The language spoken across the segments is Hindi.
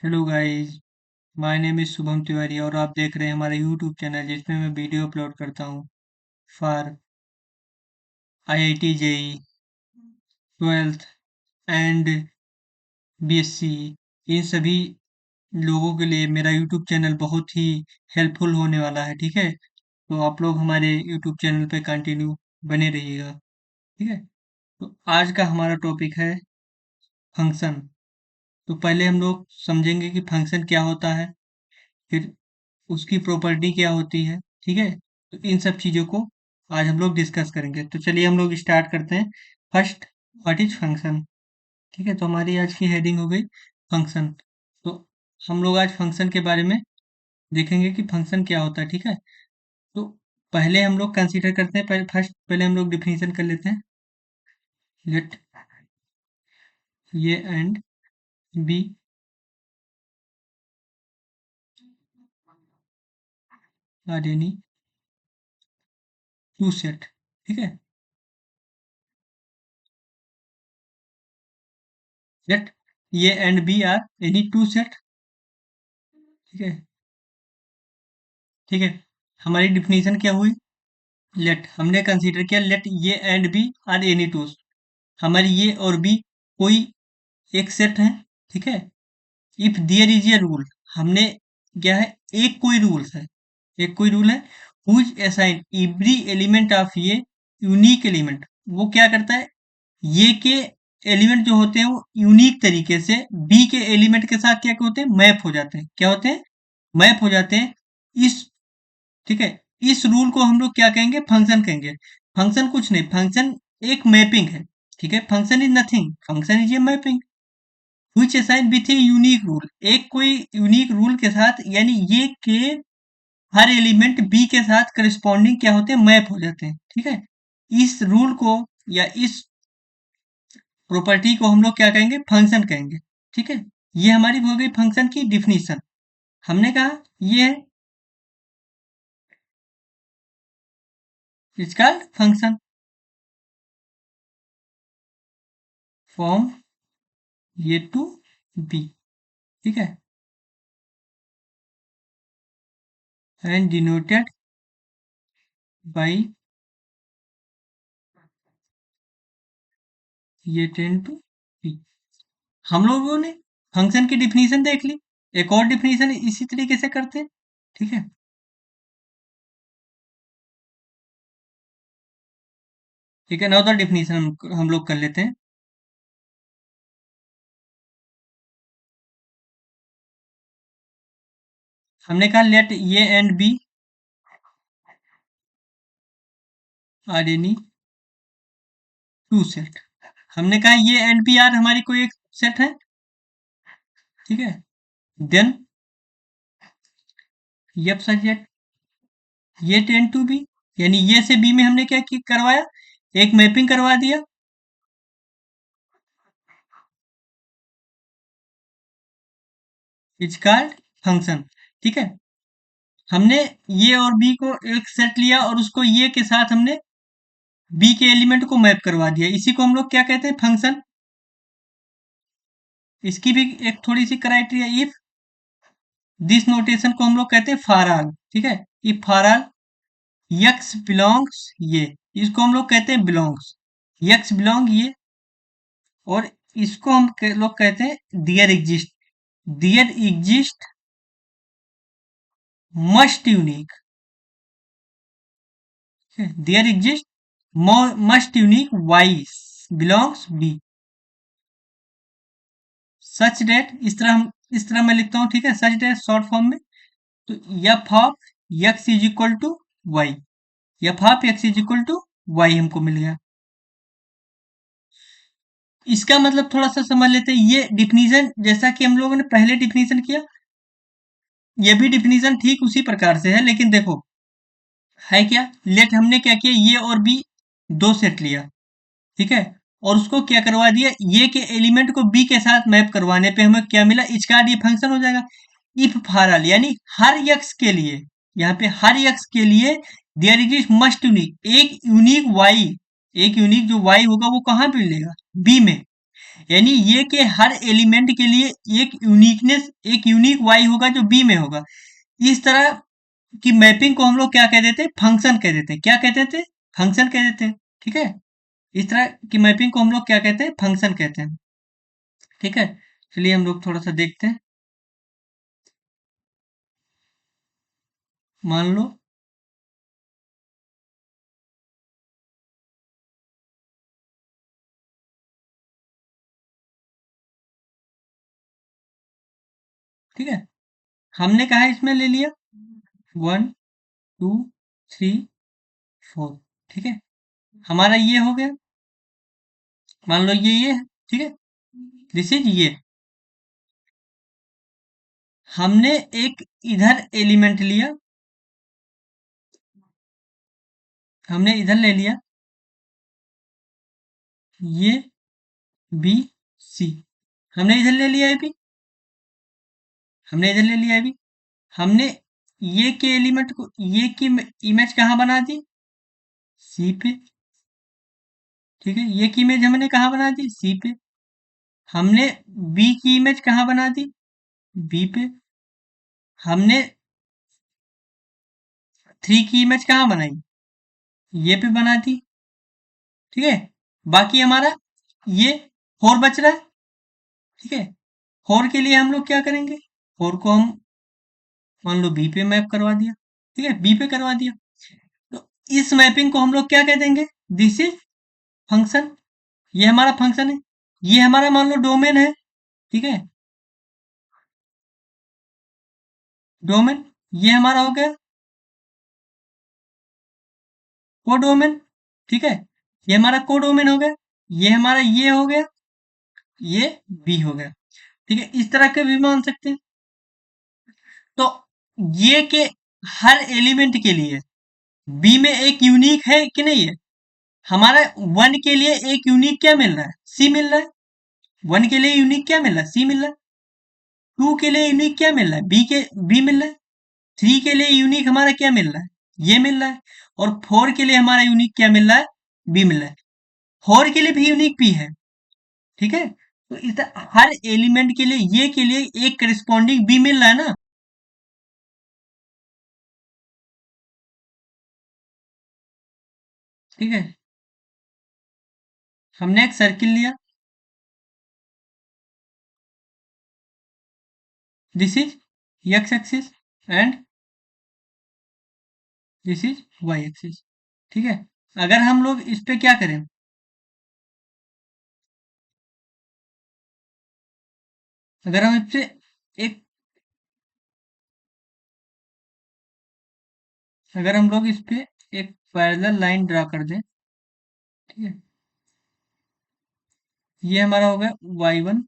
Hello guys. My name is Shubham Tiwari और आप देख रहे हैं हमारा यूट्यूब चैनल जिसमें मैं वीडियो अपलोड करता हूँ for IIT JEE 12th and BSc. इन सभी लोगों के लिए मेरा यूट्यूब चैनल बहुत ही हेल्पफुल होने वाला है। ठीक है, तो आप लोग हमारे यूट्यूब चैनल पे कंटिन्यू बने रहिएगा। ठीक है, तो आज का हमारा टॉपिक है फंक्शन। तो पहले हम लोग समझेंगे कि फंक्शन क्या होता है, फिर उसकी प्रॉपर्टी क्या होती है। ठीक है, तो इन सब चीज़ों को आज हम लोग डिस्कस करेंगे। तो चलिए हम लोग स्टार्ट करते हैं। First, what is function. ठीक है, तो हमारी आज की हेडिंग हो गई फंक्शन। तो हम लोग आज फंक्शन के बारे में देखेंगे कि फंक्शन क्या होता है। ठीक है, तो पहले हम लोग कंसीडर करते हैं, पहले हम लोग डिफिनीशन कर लेते हैं। Let A and B are any two set. ठीक है, let A and B are any two set. ठीक है, ठीक है, हमारी डिफिनीशन क्या हुई। लेट हमने कंसीडर किया, let A and B are any twos. हमारी ये और बी कोई एक सेट है। ठीक है, if there is a rule, हमने क्या है, एक कोई रूल्स है, एक कोई रूल है whose assign every element of A unique element. वो क्या करता है, ये के एलिमेंट जो होते हैं वो यूनिक तरीके से बी के एलिमेंट के साथ क्या होते हैं, मैप हो जाते हैं। क्या होते हैं, मैप हो जाते हैं। इस ठीक है, इस रूल को हम लोग क्या कहेंगे, फंक्शन कहेंगे। फंक्शन कुछ नहीं, फंक्शन एक मैपिंग है। ठीक है, function is nothing, function is a mapping which assign with a unique rule. एक कोई यूनिक रूल के साथ, यानी ये के हर एलिमेंट बी के साथ करस्पॉन्डिंग क्या होते हैं, मैप हो जाते हैं। ठीक है, इस रूल को या इस प्रॉपर्टी को हम लोग क्या कहेंगे, फंक्शन कहेंगे। ठीक है, ये हमारी हो गई फंक्शन की डिफिनीशन। हमने कहा ये इसका function from A to B. ठीक है, and denoted by A ten to P. हम लोगों ने फंक्शन की डिफिनीशन देख ली। एक और डिफिनीशन इसी तरीके से करते हैं। ठीक है, ठीक है, अनदर डिफिनीशन हम लोग कर लेते हैं। हमने कहा let A and B are any two set. हमने कहा ये एंड बी आर हमारी कोई एक सेट है। ठीक है, देन एफ सच ये टेन टू बी, यानी ये से बी में हमने क्या करवाया, एक मैपिंग करवा दिया। It's called function. ठीक है, हमने ये और बी को एक सेट लिया और उसको ये के साथ हमने बी के एलिमेंट को मैप करवा दिया। इसी को हम लोग क्या कहते हैं, फंक्शन। इसकी भी एक थोड़ी सी क्राइटेरिया, इफ दिस नोटेशन को हम लोग कहते हैं फॉर ऑल। ठीक है, if for all x belongs ये, इसको हम लोग कहते हैं बिलोंग्स, यक्स बिलोंग ये। और इसको हम लोग कहते हैं there exist, there exist must unique. There exist must unique y belongs B such that. इस तरह मैं लिखता हूं। ठीक है, सच डेट शॉर्ट फॉर्म में। तो f of x is equal to y, f of x is equal to y हमको मिल गया। इसका मतलब थोड़ा सा समझ लेते हैं। ये डिफिनीशन जैसा कि हम लोगों ने पहले डिफिनीशन किया, ये भी डिफिनीशन ठीक उसी प्रकार से है, लेकिन देखो है क्या, लेट हमने क्या किया, ये और बी दो सेट लिया। ठीक है, और उसको क्या करवा दिया, ये के एलिमेंट को बी के साथ मैप करवाने पे हमें क्या मिला, इसका ये फंक्शन हो जाएगा। इफ फॉर ऑल, यानी हर यक्स के लिए, यहाँ पे हर यक्स के लिए देयर इज मस्ट यूनिक, एक यूनिक वाई, एक यूनिक जो वाई होगा वो कहाँ पे मिलेगा, बी में। यानी ये के हर एलिमेंट के लिए एक यूनिकनेस, एक यूनिक वाई होगा जो बी में होगा। इस तरह की मैपिंग को हम लोग क्या कह देते हैं, फंक्शन कह देते हैं। क्या कहते थे, फंक्शन कह देते हैं। ठीक है, इस तरह की मैपिंग को हम लोग क्या कहते हैं, फंक्शन कहते हैं। ठीक है, चलिए हम लोग थोड़ा सा देखते हैं। मान लो ठीक है, हमने कहा इसमें ले लिया 1 2 3 4। ठीक है, हमारा ये हो गया। मान लो ये है। ठीक है, दिस इज ये। हमने एक इधर एलिमेंट लिया, हमने इधर ले लिया ये बी सी। हमने इधर ले लिया है बी, हमने इधर ले लिया है बी। हमने ये के एलिमेंट को, ये की इमेज कहाँ बना दी, सी पे। ठीक है, ये की इमेज हमने कहाँ बना दी, सी पे। हमने बी की इमेज कहाँ बना दी, बी पे। हमने 3 की इमेज कहाँ बनाई, ये पे बना दी। ठीक है, बाकी हमारा ये 4 बच रहा है। ठीक है, 4 के लिए हम लोग क्या करेंगे, 4 को हम मान लो बी पे मैप करवा दिया। ठीक है, बी पे करवा दिया। तो इस मैपिंग को हम लोग क्या कह देंगे, दिस इज फंक्शन। ये हमारा फंक्शन है, ये हमारा मान लो डोमेन है। ठीक है, डोमेन ये हमारा हो गया कोडोमेन। ठीक है, ये हमारा कोडोमेन हो गया। ये हमारा ये हो गया, ये बी हो गया। ठीक है, इस तरह के भी मान सकते हैं। तो ये के हर एलिमेंट के लिए बी में एक यूनिक है कि नहीं है। हमारा 1 के लिए एक यूनिक क्या मिल रहा है, सी मिल रहा है। 1 के लिए यूनिक क्या मिल रहा है, सी मिल रहा है। 2 के लिए यूनिक क्या मिल रहा है, बी मिल रहा है। 3 के लिए यूनिक हमारा क्या मिल रहा है, ये मिल रहा है। और 4 के लिए हमारा यूनिक क्या मिल रहा है, बी मिल रहा है। 4 के लिए भी यूनिक बी है। ठीक है, तो इस हर एलिमेंट के लिए, ये के लिए एक करस्पॉन्डिंग बी मिल रहा है ना। ठीक है, हमने एक सर्किल लिया, this is x axis and this is y axis. ठीक है, अगर हम लोग इस पे क्या करें, अगर हम इससे एक, अगर हम लोग इस पे एक पैरेलल लाइन ड्रा कर दें। ठीक है, ये हमारा हो गया y1,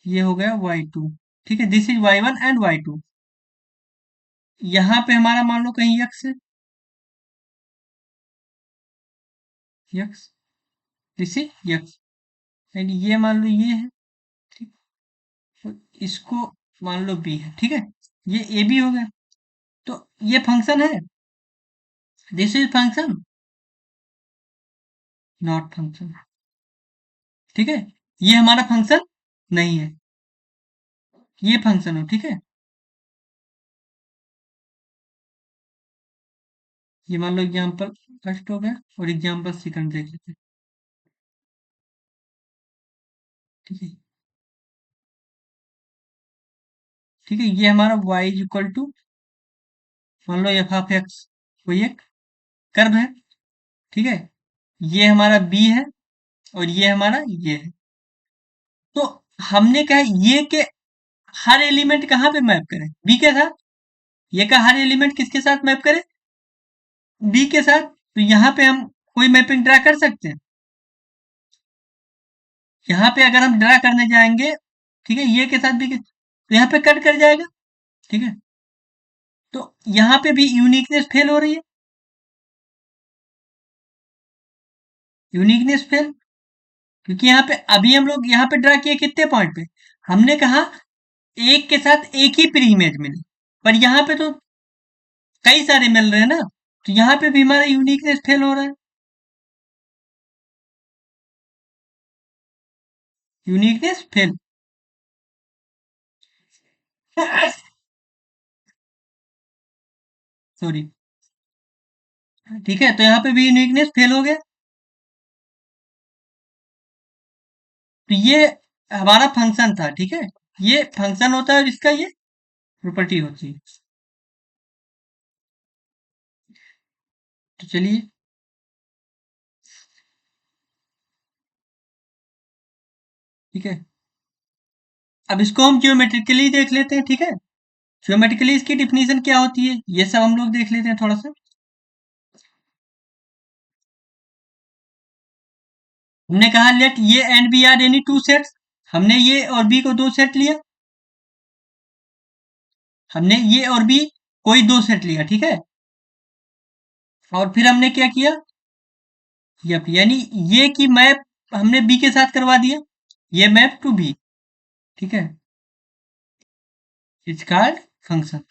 ये हो गया y2। ठीक है, this is y1 and y2। यहाँ पे हमारा मान लो कहीं x है, x, this is x and ये मान लो ये है। ठीक, तो इसको मान लो b है। ठीक है, ये ए बी हो गया। तो ये फंक्शन है, this is function, not function. ठीक है, ये हमारा फंक्शन नहीं है, ये फंक्शन हो। ठीक है, ये मान लो एग्जाम्पल फर्स्ट हो गया और एग्जाम्पल सेकंड देख लेते हैं। ठीक है, ठीक है, ये हमारा y इज इक्वल टू मान लो एफ ऑफ एक्स, कोई एक कर्व है। ठीक है, ये हमारा b है और ये हमारा ये है। तो हमने कहा ये के हर एलिमेंट कहाँ पे मैप करें, बी के साथ। ये का हर एलिमेंट किसके साथ मैप करें, बी के साथ। तो यहाँ पे हम कोई मैपिंग ड्रा कर सकते हैं। यहाँ पे अगर हम ड्रा करने जाएंगे, ठीक है, ये के साथ भी तो यहाँ पे कट कर जाएगा। ठीक है, तो यहाँ पे भी यूनिकनेस फेल हो रही है, यूनिकनेस फेल। क्योंकि यहाँ पे अभी हम लोग यहाँ पे ड्रा किए कितने पॉइंट पे, हमने कहा एक के साथ एक ही प्री इमेज मिले, पर यहाँ पे तो कई सारे मिल रहे हैं ना। तो यहाँ पे भी हमारा यूनिकनेस फेल हो रहा है। Uniqueness fail. सॉरी। ठीक है, तो यहाँ पे भी यूनिकनेस फेल हो गया। तो ये हमारा फंक्शन था, ठीक है। ये फंक्शन होता है और इसका ये प्रॉपर्टी होती है। तो चलिए, ठीक है, अब इसको हम ज्योमेट्रिकली देख लेते हैं, ठीक है। ज्योमेट्रिकली इसकी डिफिनीशन क्या होती है, ये सब हम लोग देख लेते हैं थोड़ा सा। हमने कहा let A and B are any two sets. हमने ये और बी को दो सेट लिया। हमने ये और बी कोई दो सेट लिया, ठीक है। और फिर हमने क्या किया, यानी ये की मैप हमने बी के साथ करवा दिया, ये मैप टू बी, ठीक है। It's called function.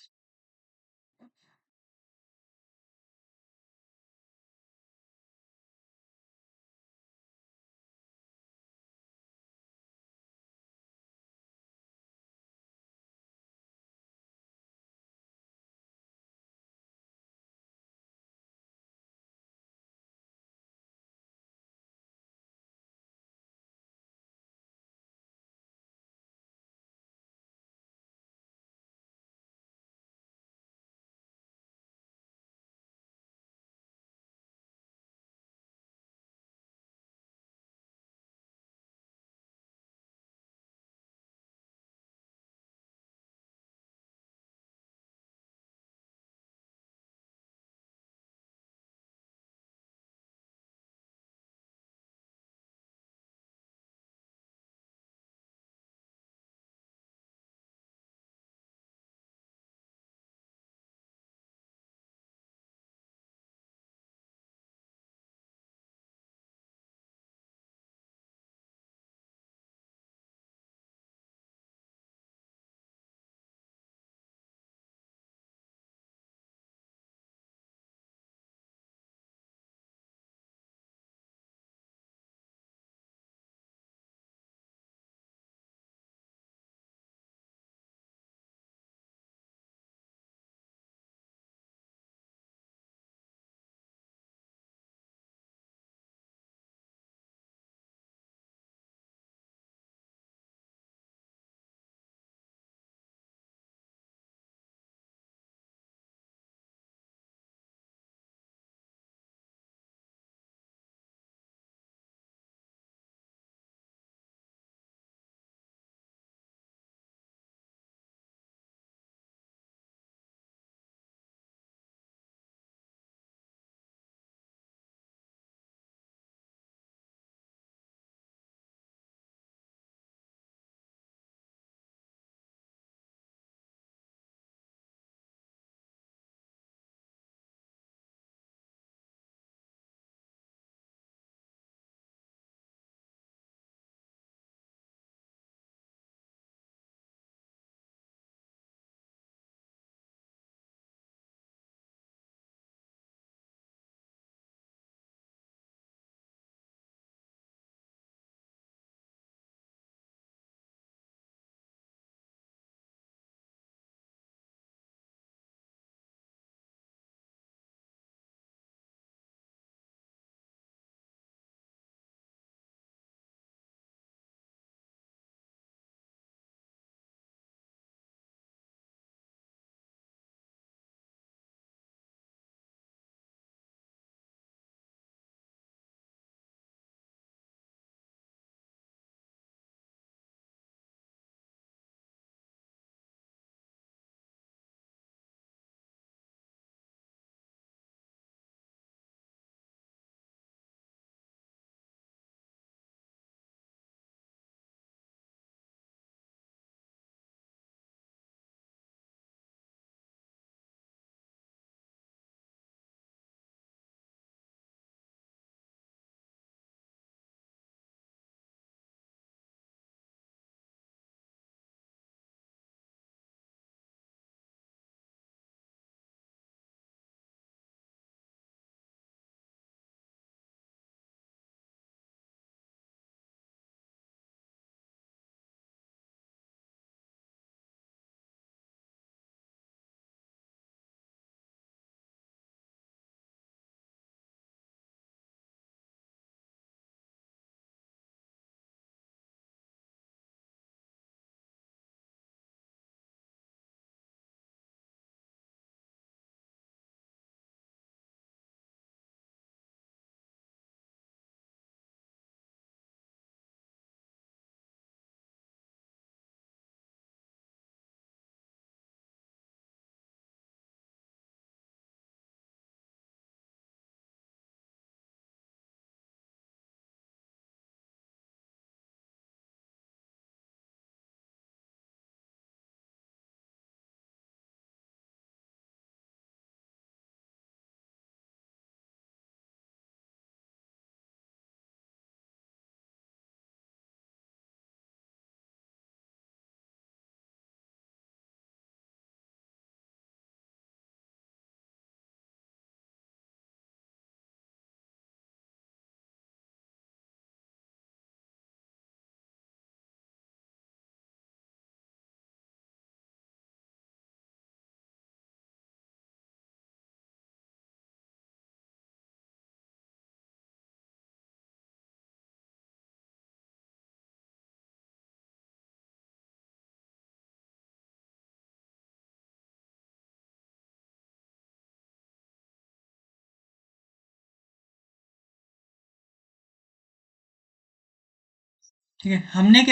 ठीक है, हमने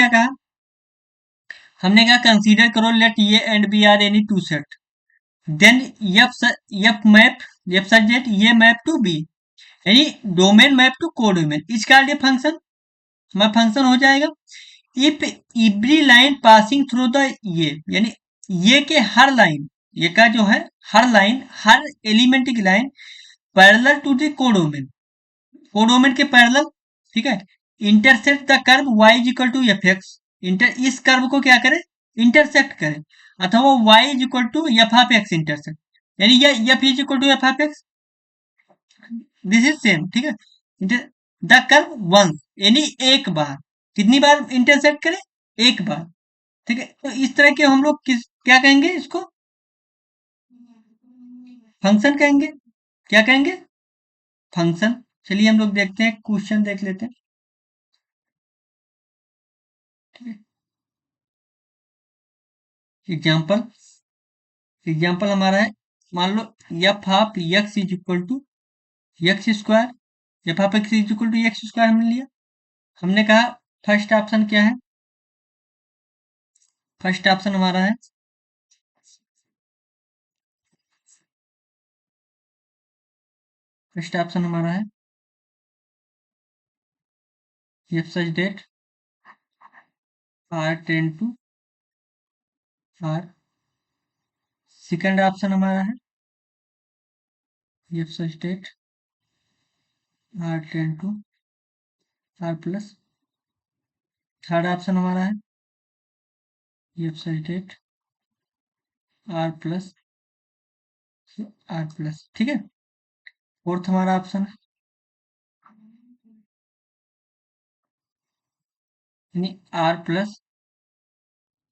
कहा कंसीडर करो let A and B are any two set, then f map f सजेट ये मैप टू बी, यानी डोमेन मैप टू कोडोमेन, इसका फंक्शन हमारा फंक्शन हो जाएगा। If every line passing through the ये, यानी ये के हर लाइन, ये का जो है हर लाइन, हर एलिमेंट की line parallel to the codomain, codomain के पैरेलल, ठीक है, intersect the curve y is equal to f x, inter इस कर्व को क्या करें, इंटरसेक्ट करें, अथवा y is equal to f of x intersect, यानी ये f is equal to f of x, this is same, ठीक है। द कर्व वंस, यानी एक बार, कितनी बार इंटरसेक्ट करें, एक बार, ठीक है। तो इस तरह के हम लोग किस क्या कहेंगे, इसको फंक्शन कहेंगे, क्या कहेंगे, फंक्शन। चलिए हम लोग देखते हैं, क्वेश्चन देख लेते हैं, ठीक है। एग्जाम्पल, एग्जाम्पल हमारा है, मान लो f of x is equal to x square, f of x is equal to x square हमने लिया। हमने कहा फर्स्ट ऑप्शन क्या है, फर्स्ट ऑप्शन हमारा है, फर्स्ट ऑप्शन हमारा है f such that R ten to R, second option हमारा है f such that R ten to R plus, third option हमारा है f such that R plus R plus, ठीक है। फोर्थ हमारा ऑप्शन है, यानी आर प्लस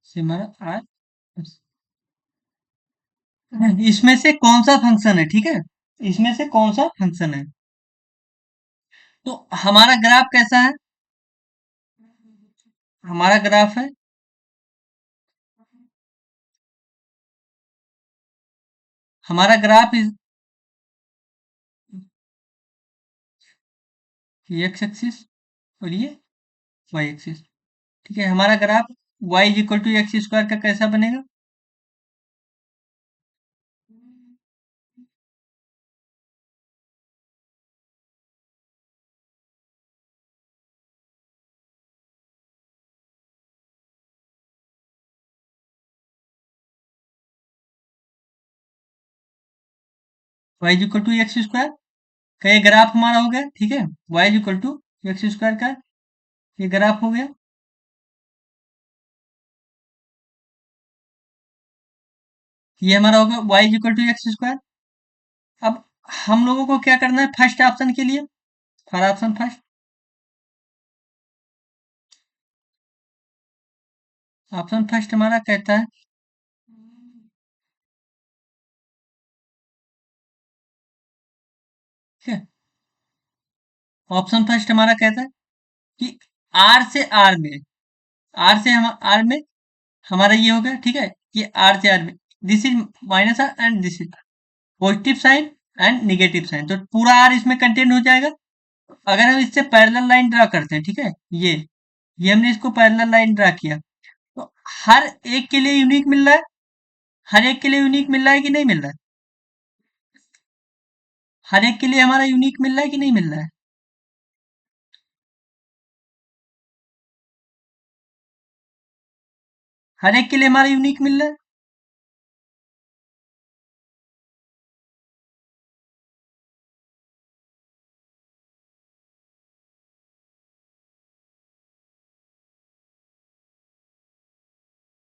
से हमारा आर, इसमें से कौन सा फंक्शन है, ठीक है, इसमें से कौन सा फंक्शन है। तो हमारा ग्राफ कैसा है, हमारा ग्राफ है, हमारा ग्राफ इज एक्स एक्सिस और ये वाई एक्सिस, ठीक है। हमारा graph y is equal to x square का कैसा बनेगा, y is equal to x square का ये ग्राफ हमारा हो गया, ठीक है। Y is equal to x square का ये ग्राफ हो गया। ये हमारा हो गया y is equal to x square. अब हम लोगों को क्या करना है फर्स्ट ऑप्शन के लिए, for option first, option first हमारा कहता है, ठीक है, ऑप्शन फर्स्ट हमारा कहता है कि आर से आर में, आर से हम आर में हमारा ये हो गया, ठीक है, कि आर से आर में this is minus R and this is positive sign and negative sign, तो पूरा आर इसमें कंटेंट हो जाएगा। अगर हम इससे पैरेलल लाइन ड्रा करते हैं, ठीक है, ये हमने इसको पैरेलल लाइन ड्रा किया, तो हर एक के लिए यूनिक मिल रहा है, हर एक के लिए यूनिक मिल रहा है कि नहीं मिल रहा है, हर एक के लिए हमारा यूनिक मिल रहा है कि नहीं मिल रहा है, हर एक के लिए हमारा यूनिक मिल रहा है।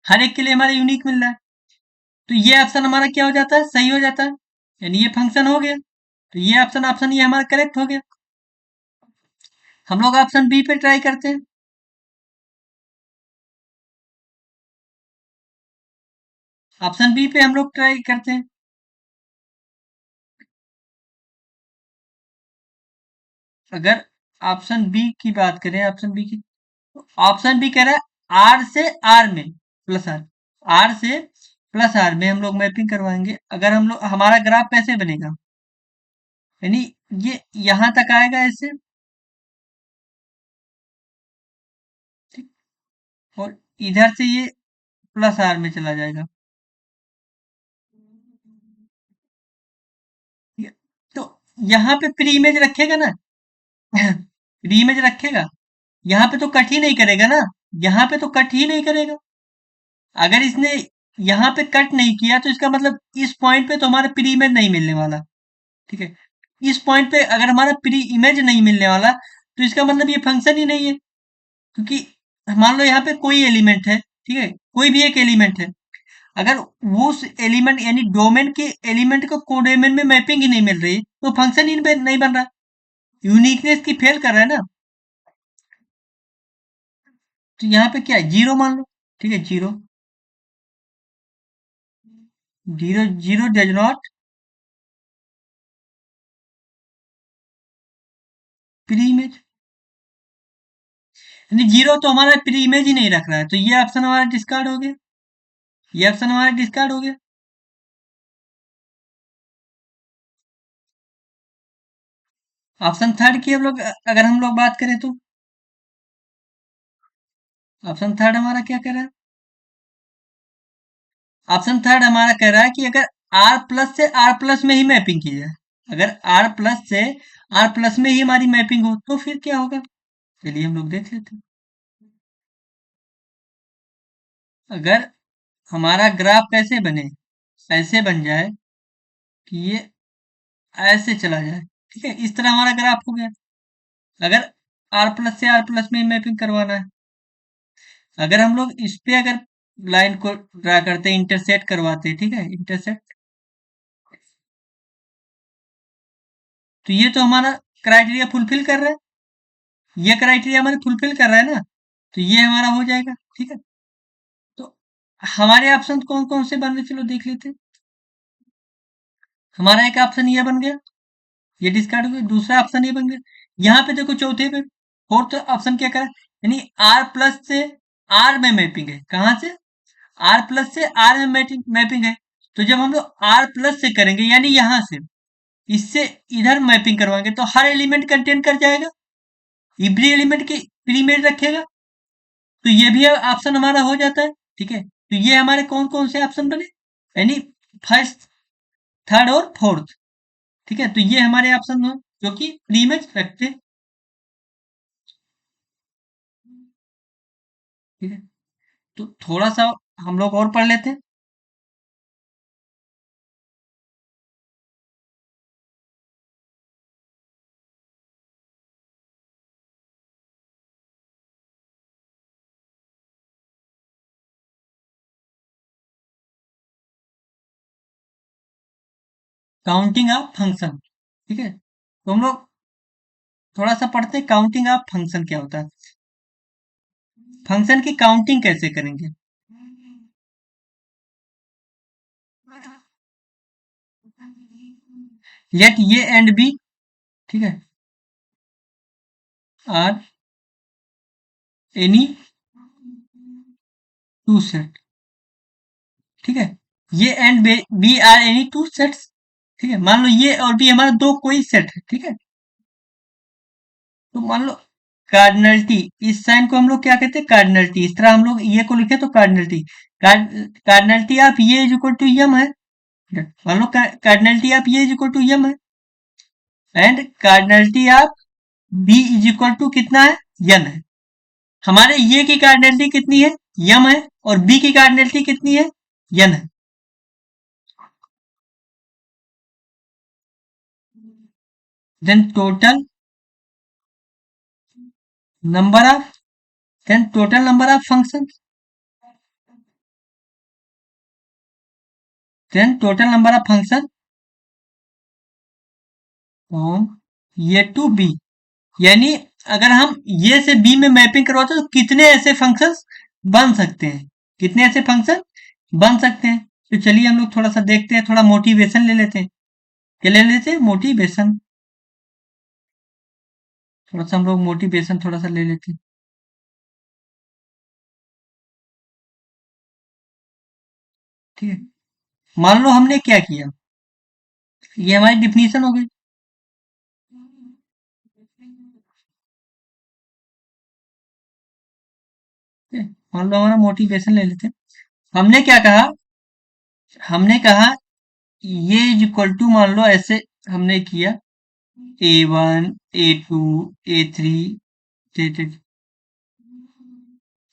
हर एक के लिए हमारा यूनिक मिल रहा है, तो ये ऑप्शन हमारा क्या हो जाता है, सही हो जाता है, यानी ये फंक्शन हो गया, तो ये ऑप्शन ऑप्शन ये हमारा करेक्ट हो गया। हम लोग ऑप्शन बी पे ट्राई करते हैं, ऑप्शन बी पे हम लोग ट्राई करते हैं। अगर ऑप्शन बी की बात करें, ऑप्शन बी की, ऑप्शन बी कह रहा है आर से आर में प्लस आर, आर से प्लस आर में हम लोग मैपिंग करवाएंगे। अगर हम लोग, हमारा ग्राफ कैसे बनेगा, यानी ये यहां तक आएगा ऐसे, और इधर से ये प्लस आर में चला जाएगा। ठीक है? तो यहाँ पे प्री इमेज रखेगा ना। प्री इमेज रखेगा, यहाँ पे तो कट ही नहीं करेगा ना, यहाँ पे तो कट ही नहीं करेगा। अगर इसने यहाँ पे कट नहीं किया तो इसका मतलब इस पॉइंट पे तो हमारा प्री इमेज नहीं मिलने वाला। ठीक है, इस पॉइंट पे अगर हमारा प्री इमेज नहीं मिलने वाला तो इसका मतलब ये फंक्शन ही नहीं है। क्योंकि मान लो यहाँ पे कोई एलिमेंट है, ठीक है, कोई भी एक एलिमेंट है, अगर वो उस एलिमेंट यानी डोमेन के एलिमेंट को कोडोमेन में मैपिंग ही नहीं मिल रही तो फंक्शन ही नहीं बन रहा, यूनिकनेस की फेल कर रहा है ना। तो यहाँ पे क्या है, जीरो मान लो। ठीक है, zero, zero zero does not pre image, यानी जीरो तो हमारा प्री इमेज ही नहीं रख रहा है, तो ये ऑप्शन हमारा डिस्कार्ड हो गया, ये ऑप्शन हमारा डिस्कार्ड हो गया। ऑप्शन थर्ड की हम लोग अगर हम लोग बात करें तो ऑप्शन थर्ड हमारा क्या कह रहा है, ऑप्शन थर्ड हमारा कह रहा है कि अगर आर प्लस से आर प्लस में ही मैपिंग की जाए, अगर आर प्लस से आर प्लस में ही हमारी मैपिंग हो तो फिर क्या होगा, चलिए हम लोग देख लेते हैं। अगर हमारा ग्राफ कैसे बने, ऐसे बन जाए कि ये ऐसे चला जाए, ठीक है, इस तरह हमारा ग्राफ हो गया। अगर आर प्लस से आर प्लस में मैपिंग करवाना है, अगर हम लोग इस पे अगर लाइन को ड्रा करते हैं, इंटरसेक्ट करवाते हैं, ठीक है, इंटरसेक्ट, तो ये तो हमारा क्राइटेरिया फुलफिल कर रहा है, ये क्राइटेरिया हमारे फुलफिल कर रहा है ना, तो ये हमारा हो जाएगा। ठीक है, तो हमारे ऑप्शन कौन कौन से बन रहे, चलो देख लेते हैं। हमारा एक ऑप्शन ये बन गया, ये डिस्कार्ड हो गया, दूसरा ऑप्शन ये बन गया। यहाँ पे देखो चौथे पे फोर्थ ऑप्शन क्या करा, यानी आर प्लस से आर में मैपिंग है, कहां से, आर प्लस से आर में मैपिंग है। तो जब हम लोग आर प्लस से करेंगे यानी यहां से इससे इधर मैपिंग करवाएंगे तो हर एलिमेंट कंटेन कर जाएगा, एवरी एलिमेंट की प्रीमेड रखेगा, तो ये भी ऑप्शन हमारा हो जाता है। ठीक है, तो ये हमारे कौन कौन से ऑप्शन बने, यानी फर्स्ट, थर्ड और फोर्थ। ठीक है, तो ये हमारे ऑप्शन हो जो कि प्रीमेज रखते। ठीक है, तो थोड़ा सा हम लोग और पढ़ लेते हैं। काउंटिंग ऑफ फंक्शन, ठीक है, तो हम लोग थोड़ा सा पढ़ते हैं काउंटिंग ऑफ फंक्शन क्या होता है, फंक्शन की काउंटिंग कैसे करेंगे। लेट ये एंड बी, ठीक है, आर एनी टू सेट, ठीक है, A and B are any two sets. ठीक है, मान लो ये और बी हमारा दो कोई सेट है, ठीक है, तो मान लो कार्डिनलिटी, इस साइन को हम लोग क्या कहते हैं, कार्डिनलिटी, इस तरह हम लोग ये को लिखे तो cardinality, cardinality of A is equal to M है, मान लो cardinality of A is equal to M है, and cardinality of B is equal to कितना है, यन है। हमारे ये की कार्डिनलिटी कितनी है, यम है, और बी की कार्डिनलिटी कितनी है, यन है। Then total number of, then total number of function, then total number of function from A to B, यानी अगर हम ये से बी में मैपिंग करवाते हैं तो कितने ऐसे फंक्शंस बन सकते हैं, कितने ऐसे फंक्शन बन सकते हैं। तो चलिए हम लोग थोड़ा सा देखते हैं, थोड़ा मोटिवेशन ले लेते हैं, क्या ले लेते हैं, मोटिवेशन, थोड़ा सा हम लोग मोटिवेशन थोड़ा सा ले लेते हैं। ठीक है, मान लो हमने क्या किया, ये हमारी डिफिनीशन हो गई। ठीक है? मान लो हमारा मोटिवेशन ले लेते हैं। हमने क्या कहा, हमने कहा ये इज इक्वल टू, मान लो ऐसे हमने किया, A1 A2 A3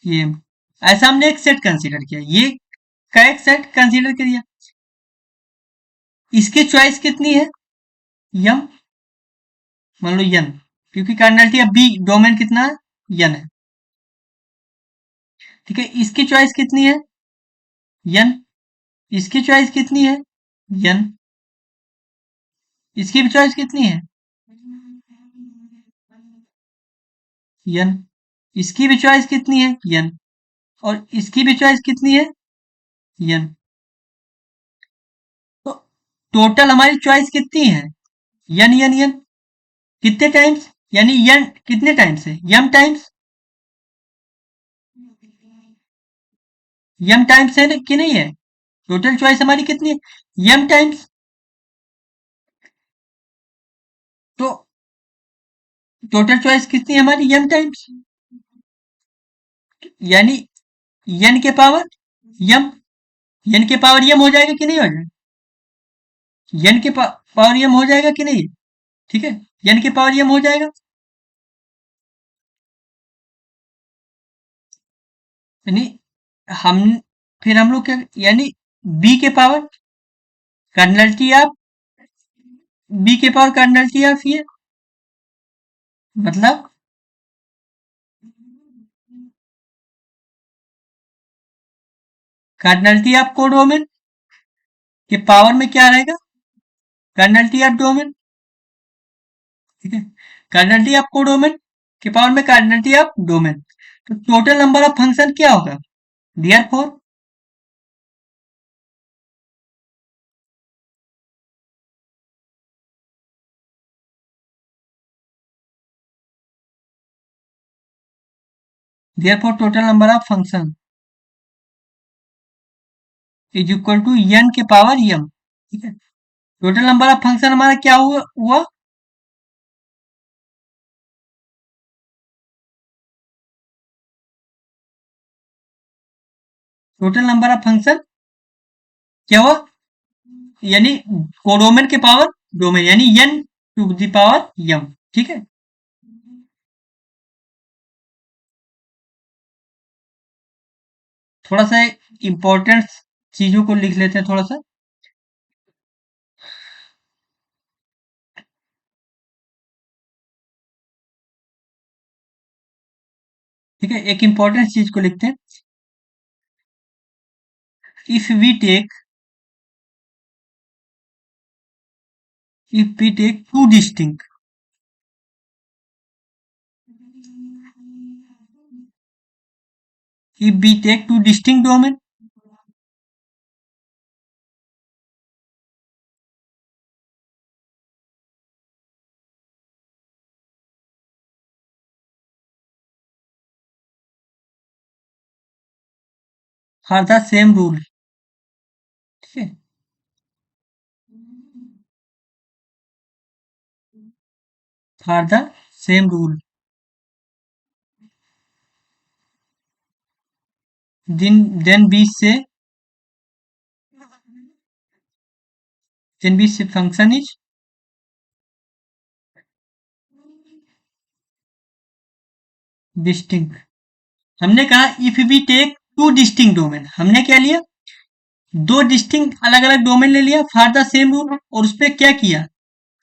ये, ऐसा हमने एक सेट कंसीडर किया, ये का एक सेट कंसीडर किया। इसकी चॉइस कितनी है, यम, मान लो यन, क्योंकि कार्डिनलिटी अब बी डोमेन कितना है, यन है। ठीक है, इसकी चॉइस कितनी है, यन, इसकी चॉइस कितनी है, यन, इसकी भी चॉइस कितनी है, यन, इसकी भी चॉइस कितनी है, यन, और इसकी भी चॉइस कितनी है, यन। तो टोटल हमारी चॉइस कितनी है, यन यन यन, कितने टाइम्स, यानी यन कितने टाइम्स है, यम टाइम्स, यम टाइम्स है कि नहीं है, टोटल चॉइस हमारी कितनी है, यम टाइम्स। तो टोटल चॉइस कितनी है हमारी, यम टाइम्स, यानी यन के पावर यम, यन के पावर यम हो जाएगा कि नहीं हो जाएगा, यन के पावर यम हो जाएगा कि नहीं, ठीक है, यन के पावर यम हो जाएगा, यानी हम, फिर हम लोग क्या, यानी बी के पावर कार्डिनलिटी ऑफ, बी के पावर कार्डिनलिटी ऑफ ये, मतलब कार्डिनलिटी ऑफ कोडोमेन के पावर में क्या रहेगा, कार्डिनलिटी ऑफ डोमेन, ठीक है, कार्डिनलिटी ऑफ कोडोमेन के पावर में कार्डिनलिटी ऑफ डोमेन, तो टोटल नंबर ऑफ फंक्शन क्या होगा, therefore, therefore total number of function is equal to N के पावर एम, ठीक है, टोटल नंबर ऑफ फंक्शन हमारा क्या हुआ, टोटल नंबर ऑफ फंक्शन क्या हुआ, यानी कोडोमेन के पावर डोमेन, यानी N to the power M, ठीक है। थोड़ा सा इंपॉर्टेंट चीजों को लिख लेते हैं थोड़ा सा, ठीक है, एक इंपॉर्टेंट चीज को लिखते हैं, if we take, if we take two distinct, if we take two distinct domain, for the same rule, ठीक है, for the same rule, then we say, function is distinct। हमने कहा if we take two distinct domain, हमने क्या लिया, दो डिस्टिंक्ट अलग अलग डोमेन ले लिया फॉर द सेम रूल, और उस पर क्या किया,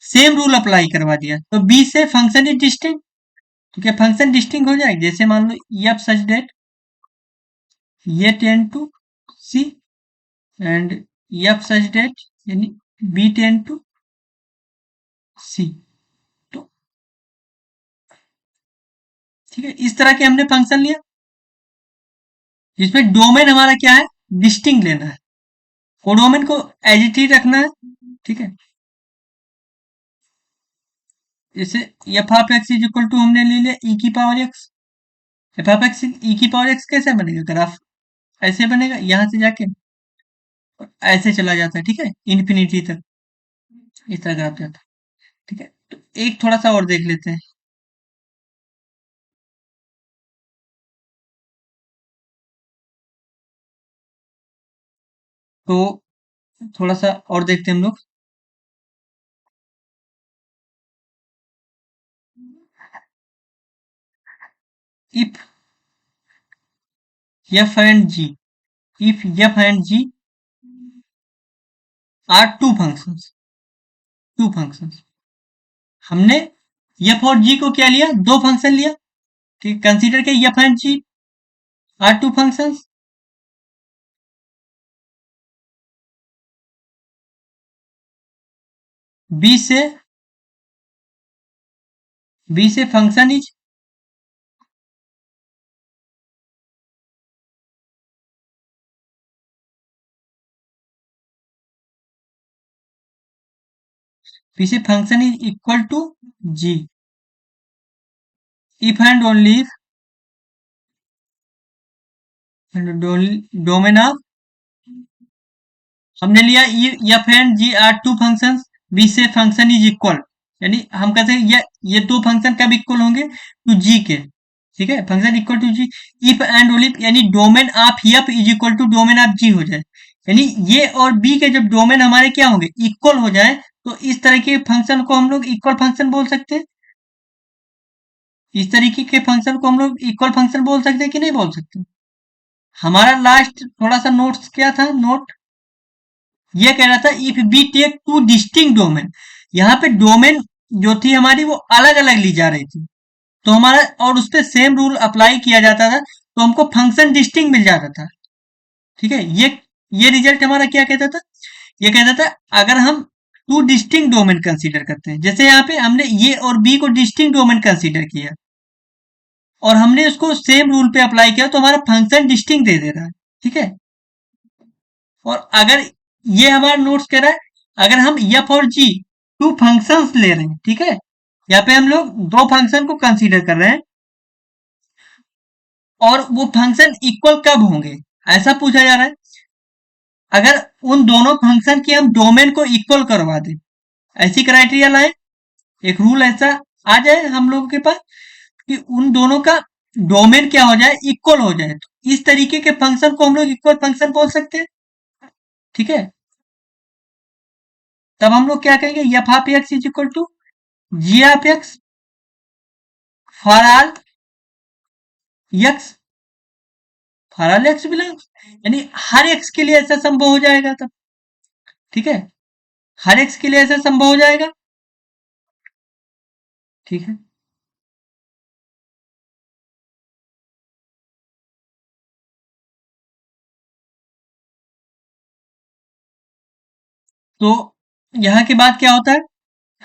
सेम रूल अप्लाई करवा दिया, तो बी से फंक्शन इज डिस्टिंक्ट, तो क्या फंक्शन डिस्टिंक्ट हो जाएगा, जैसे मान लो एफ सच डेट ये ten to C and f such that, यानी बी टेन टू सी, तो ठीक है, इस तरह के हमने फंक्शन लिया जिसमें डोमेन हमारा क्या है, डिस्टिंक्ट लेना है, कोडोमेन को एज इट इज रखना है, ठीक है, जैसे f of x is equal to हमने ले लिया ई की power x, f of x e की पावर एक्स कैसे बनेगा, ग्राफ ऐसे बनेगा, यहां से जाके ऐसे चला जाता है, ठीक है, इन्फिनिटी तक, इस तरह ग्राफ जाता है, ठीक है, तो एक थोड़ा सा और देख लेते हैं, तो थोड़ा सा और देखते हैं हम लोग। If F and G, if F and G are two functions, हमने एफ और जी को क्या लिया, दो फंक्शन लिया। ठीक, कंसीडर के F and G are two functions. बी से फंक्शन इज, बी से function is equal to G, if and only domain of, हमने लिया F and G are two functions, बी से फंक्शन इज इक्वल, यानी हम कहते हैं ये दो फंक्शन कब इक्वल होंगे, टू जी के। ठीक है, function equal to G, if and only यानी domain of F is equal to domain of जी हो जाए, यानी ये और बी के जब डोमेन हमारे क्या होंगे, इक्वल हो जाए, तो इस तरह के फंक्शन को हम लोग इक्वल फंक्शन बोल सकते हैं। इस तरीके के फंक्शन को हम लोग इक्वल फंक्शन बोल सकते हैं कि नहीं बोल सकते। हमारा लास्ट थोड़ा सा नोट्स क्या था, नोट ये कह रहा था if B take two distinct domain, यहाँ पे डोमेन जो थी हमारी वो अलग अलग ली जा रही थी, तो हमारा और उस पर सेम रूल अप्लाई किया जाता था, तो हमको फंक्शन डिस्टिंक्ट मिल जाता था। ठीक है, ये रिजल्ट हमारा क्या कहता था, ये कहता था अगर हम टू डिस्टिंक्ट डोमेन कंसीडर करते हैं, जैसे यहाँ पे हमने ये और बी को डिस्टिंक्ट डोमेन कंसीडर किया और हमने उसको सेम रूल पे अप्लाई किया, तो हमारा फंक्शन डिस्टिंक्ट दे दे रहा है। ठीक है, और अगर ये हमारा नोट्स कह रहा है, अगर हम एफ और जी टू फंक्शंस ले रहे हैं, ठीक है, यहाँ पे हम लोग दो फंक्शन को कंसीडर कर रहे हैं और वो फंक्शन इक्वल कब होंगे, ऐसा पूछा जा रहा है। अगर उन दोनों फंक्शन की हम डोमेन को इक्वल करवा दें, ऐसी क्राइटेरिया लाए, एक रूल ऐसा आ जाए हम लोगों के पास कि उन दोनों का डोमेन क्या हो जाए, इक्वल हो जाए, तो इस तरीके के फंक्शन को हम लोग इक्वल फंक्शन बोल सकते हैं। ठीक है, तब हम लोग क्या कहेंगे, f of x is equal to g of x for all x, for all x belongs, यानी हर एक्स के लिए ऐसा संभव हो जाएगा तब। ठीक है, हर एक्स के लिए ऐसा संभव हो जाएगा। ठीक है, तो यहाँ के बाद क्या होता है,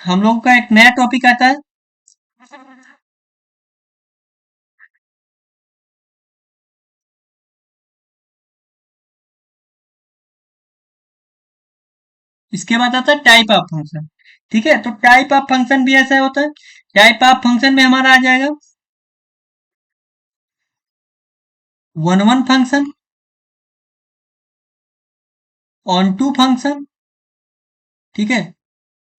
हम लोगों का एक नया टॉपिक आता है। इसके बाद आता है टाइप ऑफ फंक्शन। ठीक है, तो टाइप ऑफ फंक्शन भी ऐसा होता है, टाइप ऑफ फंक्शन में हमारा आ जाएगा one one function, onto function. ठीक है,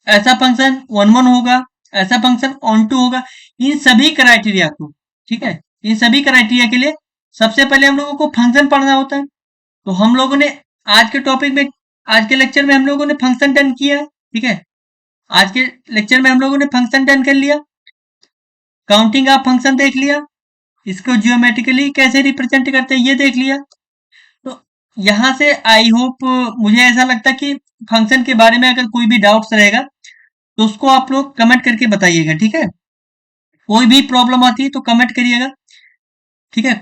ऐसा फंक्शन वन वन होगा, ऐसा फंक्शन ऑन टू होगा, इन सभी क्राइटेरिया को, ठीक है, इन सभी क्राइटेरिया के लिए सबसे पहले हम लोगों को फंक्शन पढ़ना होता है। तो हम लोगों ने आज के टॉपिक में, आज के लेक्चर में हम लोगों ने फंक्शन डन किया है। ठीक है, आज के लेक्चर में हम लोगों ने फंक्शन डन कर लिया, काउंटिंग ऑफ फंक्शन देख लिया, इसको जियोमेट्रिकली कैसे रिप्रेजेंट करते हैं ये देख लिया। तो यहाँ से आई होप, मुझे ऐसा लगता है कि फंक्शन के बारे में अगर कोई भी डाउट्स रहेगा तो उसको आप लोग कमेंट करके बताइएगा। ठीक है, कोई भी प्रॉब्लम आती है तो कमेंट करिएगा। ठीक है।